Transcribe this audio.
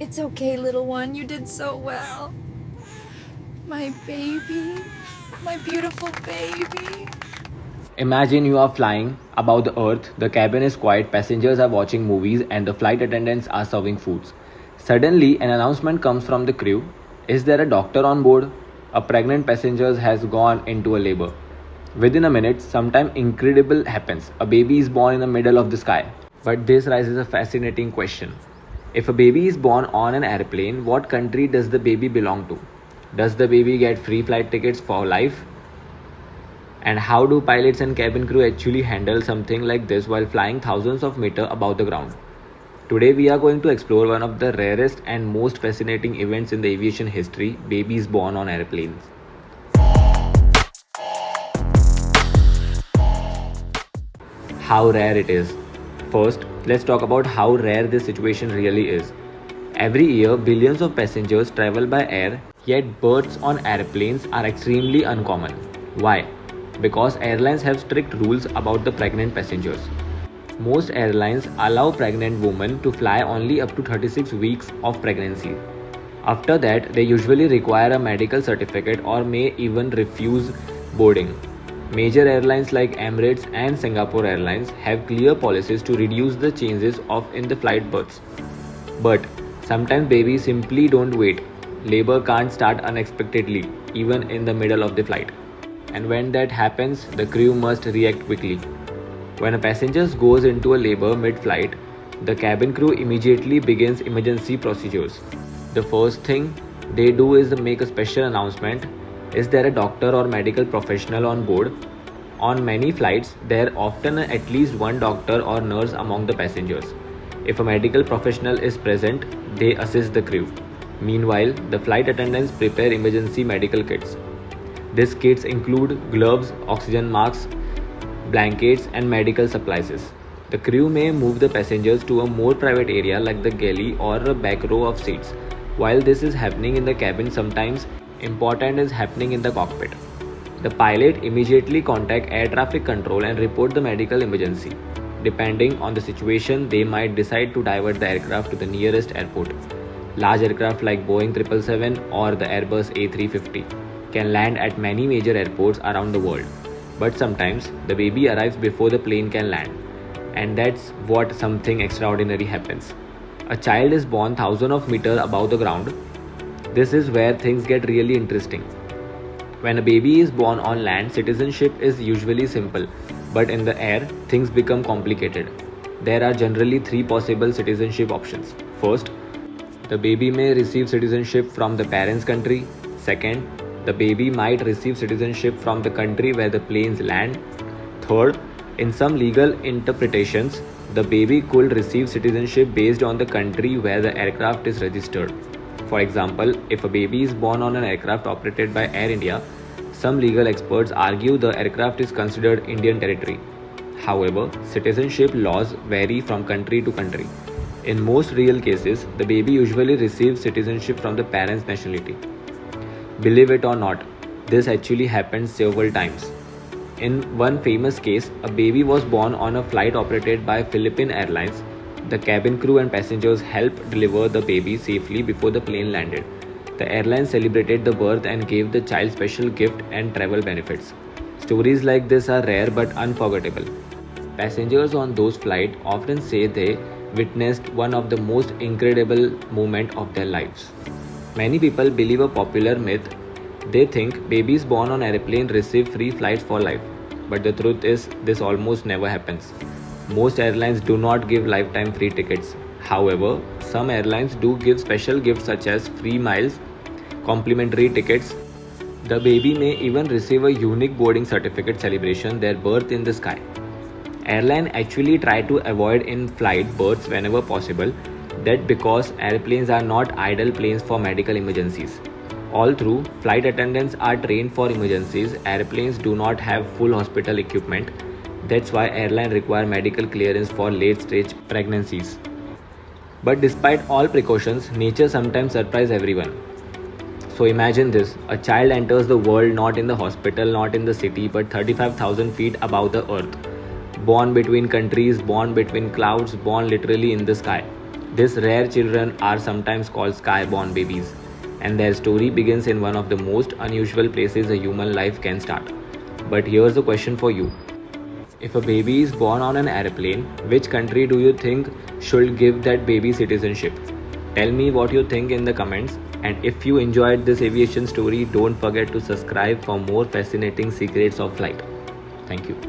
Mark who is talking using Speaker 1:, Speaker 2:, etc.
Speaker 1: It's okay, little one. You did so well. My baby. My beautiful baby.
Speaker 2: Imagine you are flying above the earth, the cabin is quiet, passengers are watching movies, and the flight attendants are serving foods. Suddenly, an announcement comes from the crew. Is there a doctor on board? A pregnant passenger has gone into a labor. Within a minute, something incredible happens. A baby is born in the middle of the sky. But this raises a fascinating question. If a baby is born on an airplane, what country does the baby belong to? Does the baby get free flight tickets for life? And how do pilots and cabin crew actually handle something like this while flying thousands of meters above the ground? Today we are going to explore one of the rarest and most fascinating events in the aviation history, babies born on airplanes. How rare it is. First, let's talk about how rare this situation really is. Every year, billions of passengers travel by air, yet births on airplanes are extremely uncommon. Why? Because airlines have strict rules about the pregnant passengers. Most airlines allow pregnant women to fly only up to 36 weeks of pregnancy. After that, they usually require a medical certificate or may even refuse boarding. Major airlines like Emirates and Singapore Airlines have clear policies to reduce the chances of in the flight births. But sometimes babies simply don't wait. Labor can't start unexpectedly, even in the middle of the flight. And when that happens, the crew must react quickly. When a passenger goes into a labor mid-flight, the cabin crew immediately begins emergency procedures. The first thing they do is make a special announcement. Is there a doctor or medical professional on board? On many flights, there are often at least one doctor or nurse among the passengers. If a medical professional is present, they assist the crew. Meanwhile, the flight attendants prepare emergency medical kits. These kits include gloves, oxygen masks, blankets, and medical supplies. The crew may move the passengers to a more private area like the galley or a back row of seats. While this is happening in the cabin, sometimes important is happening in the cockpit. The pilot immediately contact air traffic control and report the medical emergency. Depending on the situation, they might decide to divert the aircraft to the nearest airport. Large aircraft like Boeing 777 or the Airbus A350 can land at many major airports around the world. But sometimes the baby arrives before the plane can land, and that's what something extraordinary happens. A child is born thousands of meters above the ground. This is where things get really interesting. When a baby is born on land, citizenship is usually simple, but in the air, things become complicated. There are generally three possible citizenship options. First, the baby may receive citizenship from the parent's country. Second, the baby might receive citizenship from the country where the planes land. Third, in some legal interpretations, the baby could receive citizenship based on the country where the aircraft is registered. For example, if a baby is born on an aircraft operated by Air India, some legal experts argue the aircraft is considered Indian territory. However, citizenship laws vary from country to country. In most real cases, the baby usually receives citizenship from the parent's nationality. Believe it or not, this actually happened several times. In one famous case, a baby was born on a flight operated by Philippine Airlines. The cabin crew and passengers helped deliver the baby safely before the plane landed. The airline celebrated the birth and gave the child special gift and travel benefits. Stories like this are rare but unforgettable. Passengers on those flights often say they witnessed one of the most incredible moments of their lives. Many people believe a popular myth. They think babies born on airplane receive free flights for life. But the truth is, this almost never happens. Most airlines do not give lifetime free tickets. However, some airlines do give special gifts such as free miles, complimentary tickets. The baby may even receive a unique boarding certificate celebration their birth in the sky. Airlines actually try to avoid in-flight births whenever possible. That because airplanes are not idle planes for medical emergencies. All through, flight attendants are trained for emergencies. Airplanes do not have full hospital equipment. That's why airlines require medical clearance for late-stage pregnancies. But despite all precautions, nature sometimes surprises everyone. So imagine this, a child enters the world not in the hospital, not in the city, but 35,000 feet above the earth. Born between countries, born between clouds, born literally in the sky. These rare children are sometimes called skyborn babies, and their story begins in one of the most unusual places a human life can start. But here's a question for you. If a baby is born on an airplane, which country do you think should give that baby citizenship? Tell me what you think in the comments, and if you enjoyed this aviation story, don't forget to subscribe for more fascinating secrets of flight. Thank you.